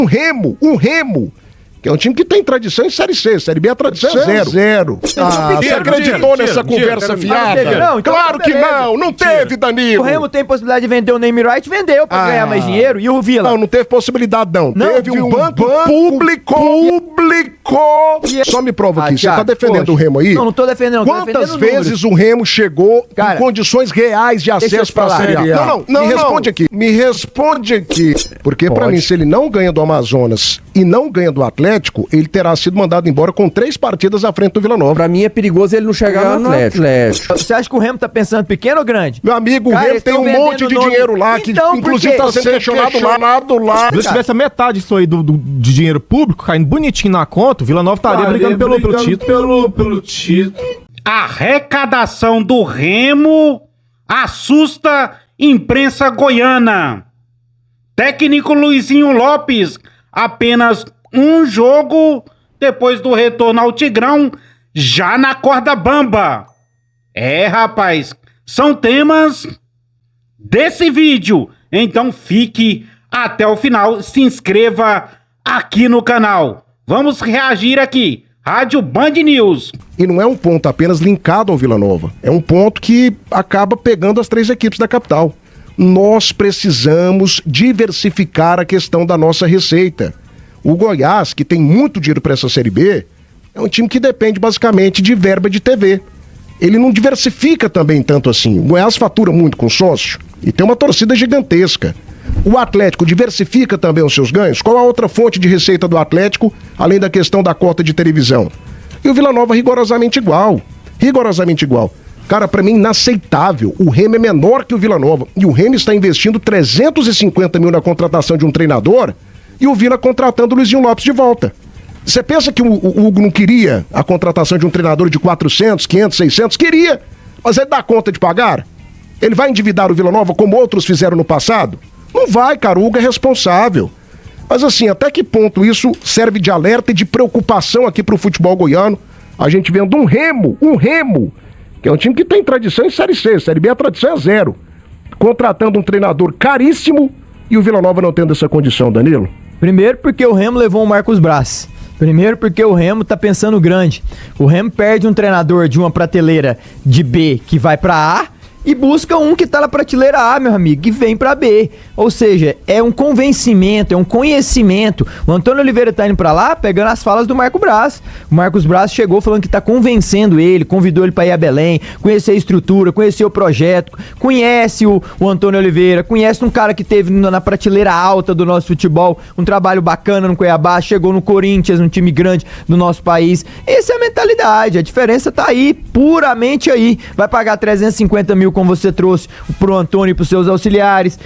Um Remo, que é um time que tem tradição em Série C. Série B a tradição é zero. Você acreditou nessa conversa fiada? Não, então claro que não teve, Danilo. O Remo tem possibilidade de vender o name right, vendeu pra ganhar mais dinheiro. E o Vila? Não teve possibilidade não. Teve um banco público. Só me prova aqui, você tá defendendo o Remo aí? Não tô defendendo. Quantas vezes o Remo chegou em condições reais de acesso pra Série A? Não, me responde aqui. Porque pra mim, se ele não ganha do Amazonas e não ganha do Atlético, ele terá sido mandado embora com 3 partidas à frente do Vila Nova. Pra mim é perigoso ele não chegar no Atlético. Você acha que o Remo tá pensando pequeno ou grande? Meu amigo, o Remo tem um monte de dinheiro lá, que inclusive tá sendo questionado lá. Se tivesse a metade disso aí de dinheiro público caindo bonitinho na conta, o Vila Nova estaria brigando pelo título. A arrecadação do Remo assusta imprensa goiana. Técnico Luizinho Lopes, apenas um jogo depois do retorno ao Tigrão, já na corda bamba. Rapaz, são temas desse vídeo. Então fique até o final, se inscreva aqui no canal. Vamos reagir aqui. Rádio Band News. E não é um ponto apenas linkado ao Vila Nova. É um ponto que acaba pegando as 3 equipes da capital. Nós precisamos diversificar a questão da nossa receita. O Goiás, que tem muito dinheiro para essa Série B, é um time que depende basicamente de verba de TV. Ele não diversifica também tanto assim. O Goiás fatura muito com sócio e tem uma torcida gigantesca. O Atlético diversifica também os seus ganhos? Qual a outra fonte de receita do Atlético, além da questão da cota de televisão? E o Vila Nova rigorosamente igual. Cara, pra mim, inaceitável. O Remo é menor que o Vila Nova. E o Remo está investindo 350 mil na contratação de um treinador e o Vila contratando o Luizinho Lopes de volta. Você pensa que o Hugo não queria a contratação de um treinador de 400, 500, 600? Queria. Mas ele dá conta de pagar? Ele vai endividar o Vila Nova como outros fizeram no passado? Não vai, cara. O Hugo é responsável. Mas assim, até que ponto isso serve de alerta e de preocupação aqui pro futebol goiano? A gente vendo um Remo, que é um time que tem tradição em Série C. Série B a tradição é zero. Contratando um treinador caríssimo e o Vila Nova não tendo essa condição, Danilo? Primeiro porque o Remo levou o Marcos Braz. Primeiro porque o Remo tá pensando grande. O Remo perde um treinador de uma prateleira de B que vai pra A e busca um que tá na prateleira A, meu amigo, que vem pra B. Ou seja, é um convencimento, é um conhecimento. O Antônio Oliveira tá indo pra lá pegando as falas do Marco Braz. O Marcos Braz chegou falando que tá convencendo ele, convidou ele pra ir a Belém, conhecer a estrutura, conhecer o projeto, conhece o Antônio Oliveira, conhece um cara que teve na prateleira alta do nosso futebol, um trabalho bacana no Cuiabá, chegou no Corinthians, um time grande do nosso país. Essa é a mentalidade, a diferença tá aí, puramente aí. Vai pagar 350 mil como você trouxe pro Antônio e pros seus auxiliares.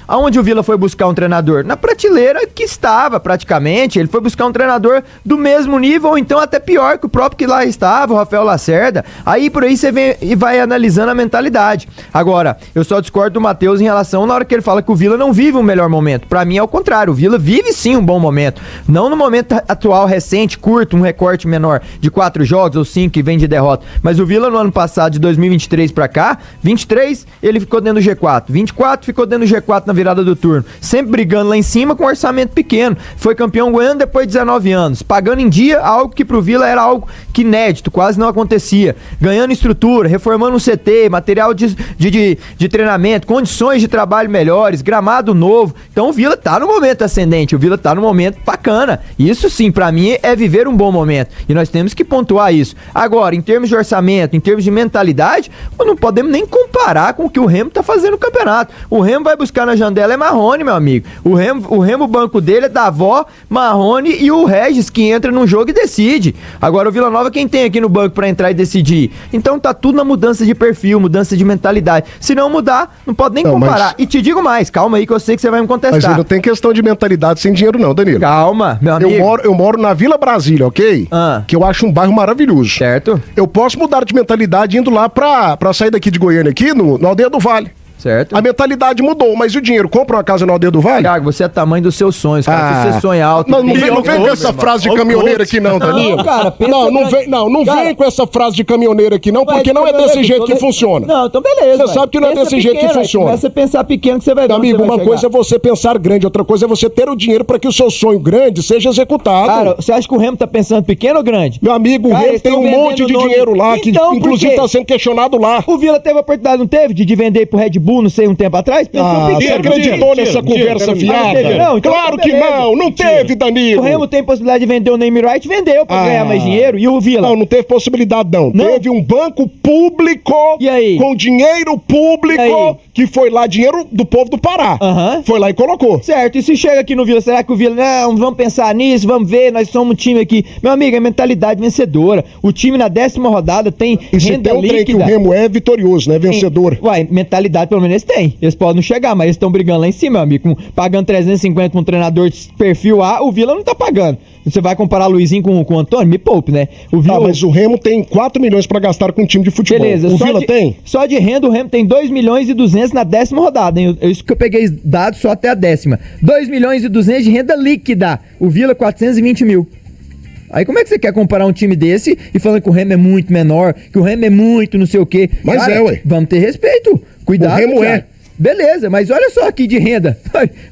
Aonde o Vila foi buscar um treinador? Na prateleira que estava, praticamente. Ele foi buscar um treinador do mesmo nível, ou então até pior que o próprio que lá estava, o Rafael Lacerda. Aí por aí você vem e vai analisando a mentalidade. Agora, eu só discordo do Matheus em relação na hora que ele fala que o Vila não vive um melhor momento. Pra mim é o contrário, o Vila vive sim um bom momento. Não no momento atual, recente, curto, um recorte menor de 4 jogos ou 5 que vem de derrota. Mas o Vila no ano passado, de 2023 pra cá, 23 ele ficou dentro do G4, 24 ficou dentro do G4 na virada do turno, sempre brigando lá em cima com um orçamento pequeno, foi campeão goiano depois de 19 anos, pagando em dia algo que pro Vila era algo que inédito, quase não acontecia, ganhando estrutura, reformando um CT, material de treinamento, condições de trabalho melhores, gramado novo. Então o Vila tá no momento ascendente, o Vila tá no momento bacana, isso sim, pra mim é viver um bom momento, e nós temos que pontuar isso. Agora, em termos de orçamento, em termos de mentalidade, não podemos nem comparar com o que o Remo tá fazendo no campeonato. O Remo vai buscar na janela é Marrone, meu amigo. O Remo, o banco dele é Davó, Marrone e o Regis, que entra num jogo e decide. Agora o Vila Nova, quem tem aqui no banco pra entrar e decidir? Então tá tudo na mudança de perfil, mudança de mentalidade. Se não mudar, não pode nem comparar. Mas... E te digo mais, calma aí que eu sei que você vai me contestar. Mas não tem questão de mentalidade sem dinheiro não, Danilo. Calma, meu amigo. Eu moro na Vila Brasília, ok? Que eu acho um bairro maravilhoso. Certo. Eu posso mudar de mentalidade indo lá pra sair daqui de Goiânia, aqui no Aldeia do Vale. Certo. A mentalidade mudou, mas e o dinheiro? Compra uma casa no Aldeia do Vale? Thiago, você é tamanho dos seus sonhos, cara. Se você sonha alto... Não vem com essa frase de caminhoneiro aqui não, Danilo. Não, cara, vem com essa frase de caminhoneiro aqui não, porque não é desse jeito que funciona. Não, então beleza. Você sabe que não é desse jeito que funciona. Começa a pensar pequeno que você vai ver. Amigo, uma coisa é você pensar grande, outra coisa é você ter o dinheiro para que o seu sonho grande seja executado. Cara, você acha que o Remo tá pensando pequeno ou grande? Meu amigo, o Remo tem um monte de dinheiro lá, que inclusive está sendo questionado lá. O Vila teve a oportunidade, não teve, de vender pro Red Bull, não sei, um tempo atrás? Pensou pequeno. Você acreditou nessa conversa fiada? Não, então claro que não teve, Danilo. O Remo tem possibilidade de vender o Name Right, vendeu pra ganhar mais dinheiro. E o Vila? Não teve possibilidade não. Teve um banco público, e aí? Com dinheiro público, que foi lá, dinheiro do povo do Pará. Foi lá e colocou. Certo, e se chega aqui no Vila, será que o Vila, não, vamos pensar nisso, vamos ver, nós somos um time aqui. Meu amigo, é mentalidade vencedora. O time na 10ª rodada tem renda líquida. Trem que o Remo é vitorioso, né? Vencedor. Uai, mentalidade pelo menos eles têm. Eles podem não chegar, mas eles estão brigando lá em cima, meu amigo. Pagando 350 com um treinador de perfil A, o Vila não tá pagando. Você vai comparar o Luizinho com o Antônio? Me poupe, né? Mas o Remo tem 4 milhões pra gastar com um time de futebol. Beleza. O Vila tem? Só de renda, o Remo tem 2 milhões e 200 na 10ª rodada, hein? Isso que eu peguei dados só até a 10ª. 2 milhões e 200 de renda líquida. O Vila, 420 mil. Aí como é que você quer comparar um time desse e falando que o Remo é muito menor, que o Remo é muito não sei o quê? Mas cara, ué. Vamos ter respeito. Cuidado. O Remo cara. Beleza, mas olha só aqui de renda.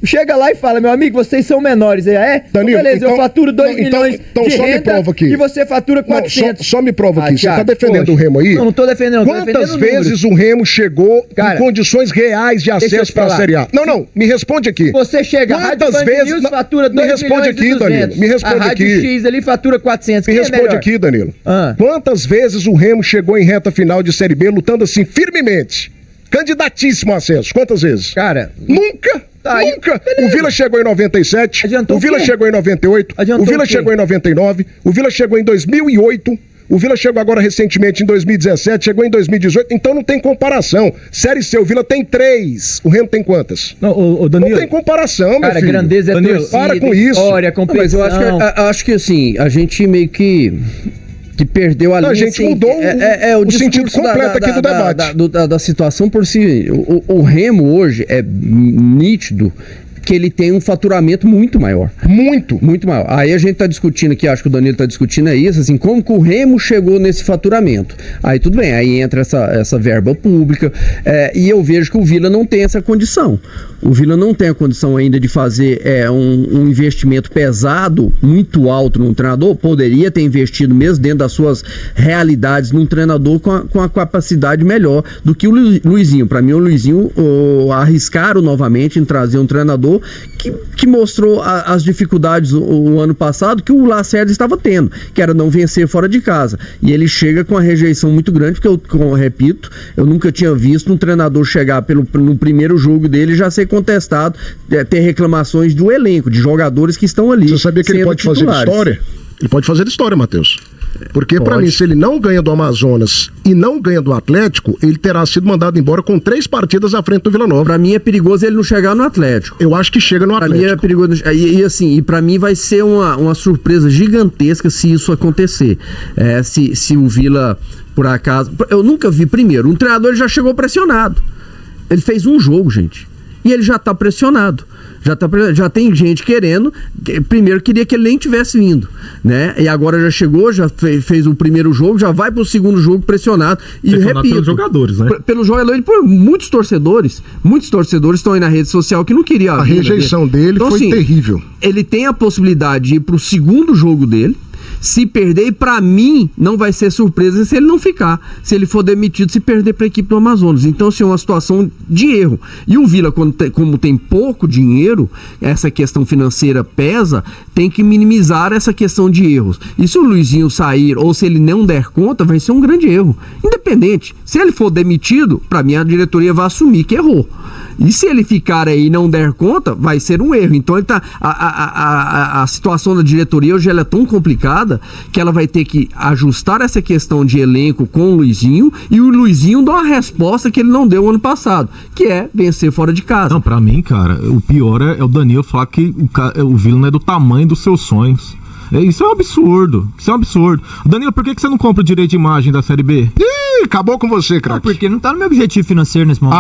Chega lá e fala, meu amigo, vocês são menores. Danilo, então, beleza, eu faturo 2 milhões de só renda me prova aqui. E você fatura 400. Só me prova aqui. Thiago, você tá defendendo o Remo aí? Não tô defendendo. Quantas vezes o Remo chegou em condições reais de acesso para a Série A? Não, me responde aqui. Você chega, quantas vezes News fatura 2 me responde aqui, 200. Danilo. Me responde a aqui. Rádio X ali fatura 400. Me responde aqui, Danilo. Quantas vezes o Remo chegou em reta final de Série B lutando assim firmemente? Candidatíssimo ao acesso. Quantas vezes? Cara, nunca. Nunca. O Vila chegou em 97. Adiantou o Vila chegou em 98. O Vila chegou em 99. O Vila chegou em 2008. O Vila chegou agora recentemente em 2017, chegou em 2018, então não tem comparação. Série C, o Vila tem 3. O Remo tem quantas? Não, Danilo, não tem comparação, meu filho. Grandeza é Danilo, torcida, para com isso. História, competição. Mas eu acho que assim, a gente meio que perdeu a linha. A gente mudou o sentido completo aqui do debate. Da situação por si. O Remo hoje é nítido que ele tem um faturamento muito maior. Muito maior. Aí a gente tá discutindo aqui, acho que o Danilo tá discutindo isso, assim, como que o Remo chegou nesse faturamento. Aí tudo bem, aí entra essa verba pública, e eu vejo que o Vila não tem essa condição. O Vila não tem a condição ainda de fazer um investimento pesado, muito alto num treinador. Poderia ter investido mesmo dentro das suas realidades num treinador com a capacidade melhor do que o Luizinho. Para mim, o Luizinho arriscaram novamente em trazer um treinador que mostrou as dificuldades o ano passado que o Lacerda estava tendo, que era não vencer fora de casa. E ele chega com uma rejeição muito grande, porque eu repito, eu nunca tinha visto um treinador chegar no primeiro jogo dele e já ser contestado, ter reclamações do elenco, de jogadores que estão ali. Você sabia que ele pode fazer história? Ele pode fazer história, Matheus. Porque pra mim, se ele não ganha do Amazonas e não ganha do Atlético, ele terá sido mandado embora com 3 partidas à frente do Vila Nova. Pra mim é perigoso ele não chegar no Atlético. Eu acho que chega no Atlético. Pra mim é perigoso. E pra mim vai ser uma surpresa gigantesca se isso acontecer. Se o Vila, por acaso... Eu nunca vi, primeiro, um treinador já chegou pressionado. Ele fez um jogo, gente. E ele já tá pressionado. Já tem gente querendo, primeiro queria que ele nem tivesse vindo, né? E agora já chegou, já fez o primeiro jogo, já vai pro segundo jogo pressionado. E repito, pelos jogadores, né? Pelo jogador, por muitos torcedores estão aí na rede social que não queriam a rejeição dele então, foi assim, terrível. Ele tem a possibilidade de ir pro segundo jogo dele. Se perder, e pra mim, não vai ser surpresa se ele não ficar. Se ele for demitido, se perder pra equipe do Amazonas. Então, assim, é uma situação de erro. E o Vila, como tem pouco dinheiro, essa questão financeira pesa, tem que minimizar essa questão de erros. E se o Luizinho sair, ou se ele não der conta, vai ser um grande erro. Independente. Se ele for demitido, pra mim, a diretoria vai assumir que errou. E se ele ficar aí e não der conta, vai ser um erro. Então ele tá, a situação da diretoria hoje ela é tão complicada que ela vai ter que ajustar essa questão de elenco com o Luizinho e o Luizinho dá uma resposta que ele não deu ano passado, que é vencer fora de casa. Não, pra mim, cara, o pior é o Danilo falar que o Vila não é do tamanho dos seus sonhos. Isso é um absurdo. Danilo, por que você não compra o direito de imagem da Série B? Ih, acabou com você, Não, craque. porque não tá no meu objetivo financeiro nesse momento.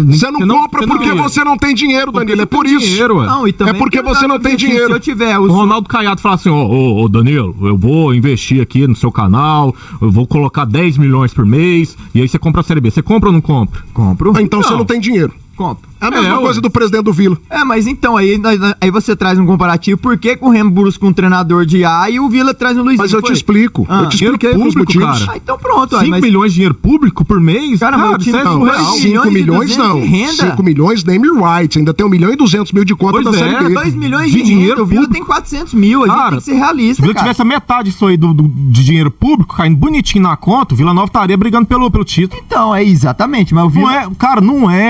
Você não compra porque você não tem dinheiro, Danilo. É por isso. Não, e também É porque você não tem objetivo, dinheiro. Se eu tiver O Ronaldo Caiado fala assim, ô Danilo, eu vou investir aqui no seu canal, eu vou colocar 10 milhões por mês, e aí você compra a Série B. Você compra ou não compra? compro. Então você não tem dinheiro. Compro. É a mesma coisa do presidente do Vila. Mas então, aí você traz um comparativo. Por que o Remo busca um treinador de A e o Vila traz um Luizinho? Mas eu te explico. Eu te Dinheiro expliquei os público, motivos. cara. Então pronto. 5 milhões de dinheiro público por mês? Cara, meu time isso é não, surreal. 5 milhões não. de renda. 5 milhões name rights. Ainda tem 1.200.000 de conta Pois da é, Série B. 2 milhões De de dinheiro renda. O Vila público. tem 400 mil. A gente Cara, tem que ser realista, Se o Vila cara. tivesse a metade disso aí de dinheiro público, caindo bonitinho na conta, o Vila Nova estaria brigando pelo título. Então, exatamente. Mas o Vila...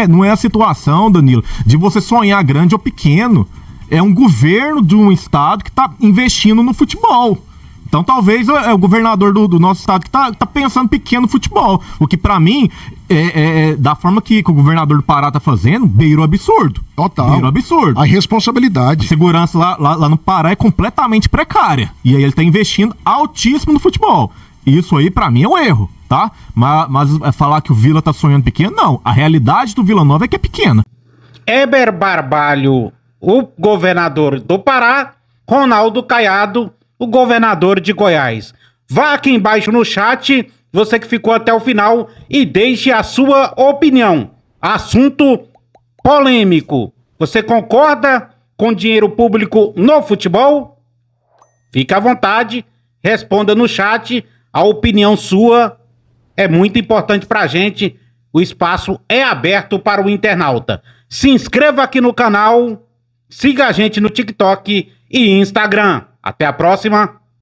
Não é a situação, Danilo, de você sonhar grande ou pequeno. É um governo de um estado que tá investindo no futebol. Então talvez é o governador do nosso estado que tá pensando pequeno no futebol. O que pra mim, da forma que o governador do Pará tá fazendo, beira o absurdo. Total. Beira o absurdo. A A responsabilidade. segurança lá no Pará é completamente precária. E aí ele tá investindo altíssimo no futebol. Isso aí, pra mim, é um erro, tá? Mas falar que o Vila tá sonhando pequeno, não. A realidade do Vila Nova é que é pequena. Heber Barbalho, o governador do Pará, Ronaldo Caiado, o governador de Goiás. Vá aqui embaixo no chat, você que ficou até o final, e deixe a sua opinião. Assunto polêmico. Você concorda com dinheiro público no futebol? Fique à vontade, responda no chat. A opinião sua é muito importante pra gente. O espaço é aberto para o internauta. Se inscreva aqui no canal, siga a gente no TikTok e Instagram. Até a próxima.